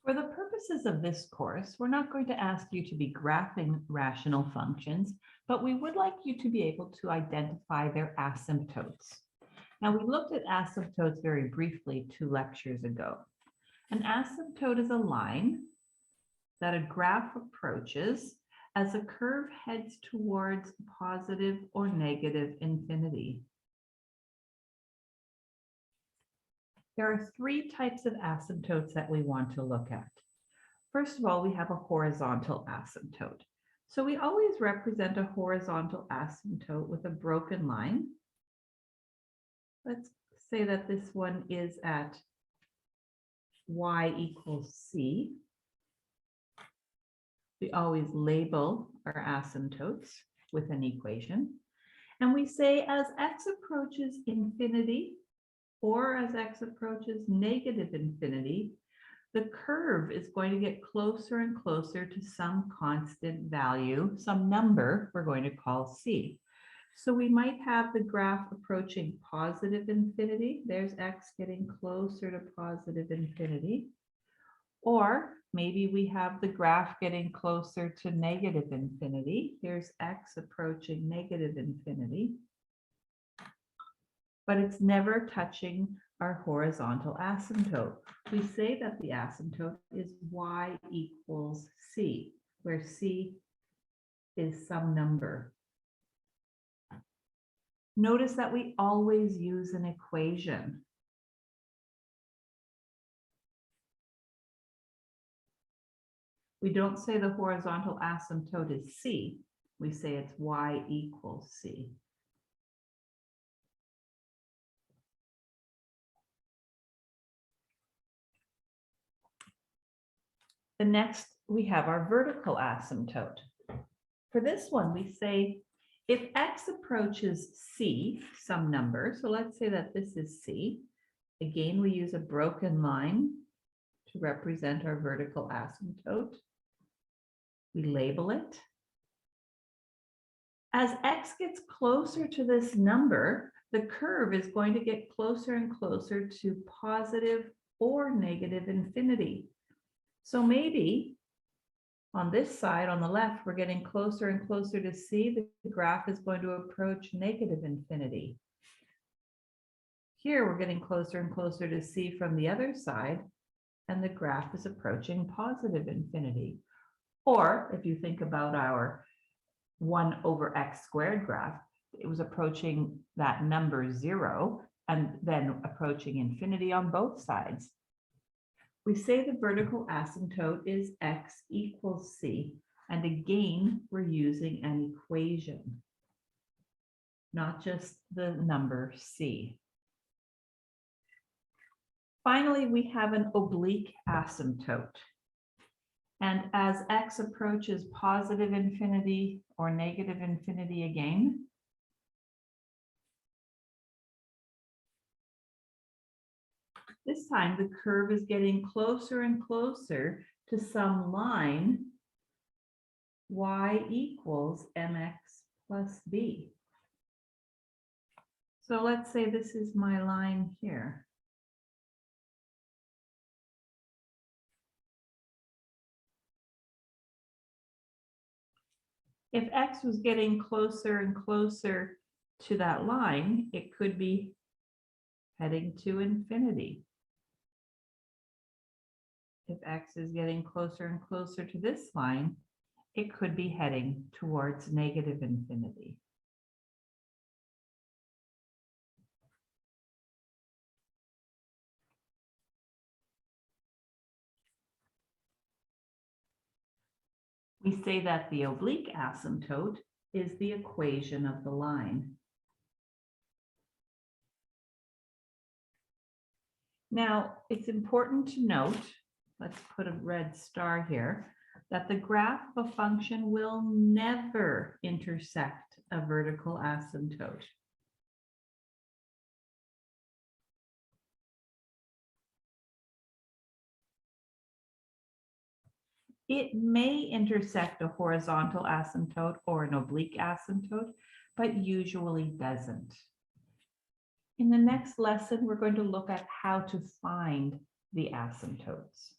For the purposes of this course, we're not going to ask you to be graphing rational functions, but we would like you to be able to identify their asymptotes. Now, we looked at asymptotes very briefly 2 lectures ago. An asymptote is a line that a graph approaches as a curve heads towards positive or negative infinity. There are 3 types of asymptotes that we want to look at. First of all, we have a horizontal asymptote. So we always represent a horizontal asymptote with a broken line. Let's say that this one is at y equals c. We always label our asymptotes with an equation. And we say as x approaches infinity, or as x approaches negative infinity, the curve is going to get closer and closer to some constant value, some number we're going to call c. So we might have the graph approaching positive infinity. There's x getting closer to positive infinity. Or maybe we have the graph getting closer to negative infinity. Here's x approaching negative infinity. But it's never touching our horizontal asymptote. We say that the asymptote is y equals c, where c is some number. Notice that we always use an equation. We don't say the horizontal asymptote is c. We say it's y equals c. The next, we have our vertical asymptote. For this one, we say if x approaches c, some number, so let's say that this is c. Again, we use a broken line to represent our vertical asymptote. We label it. As x gets closer to this number, the curve is going to get closer and closer to positive or negative infinity. So maybe on this side, on the left, we're getting closer and closer to c. The graph is going to approach negative infinity. Here, we're getting closer and closer to c from the other side, and the graph is approaching positive infinity. Or if you think about our 1 over x squared graph, it was approaching that number 0 and then approaching infinity on both sides. We say the vertical asymptote is x equals c, and again, we're using an equation, not just the number c. Finally, we have an oblique asymptote. And as x approaches positive infinity or negative infinity again, this time the curve is getting closer and closer to some line y equals mx plus b. So let's say this is my line here. If x was getting closer and closer to that line, it could be heading to infinity. If x is getting closer and closer to this line, it could be heading towards negative infinity. We say that the oblique asymptote is the equation of the line. Now, it's important to note, let's put a red star here, that the graph of a function will never intersect a vertical asymptote. It may intersect a horizontal asymptote or an oblique asymptote, but usually doesn't. In the next lesson, we're going to look at how to find the asymptotes.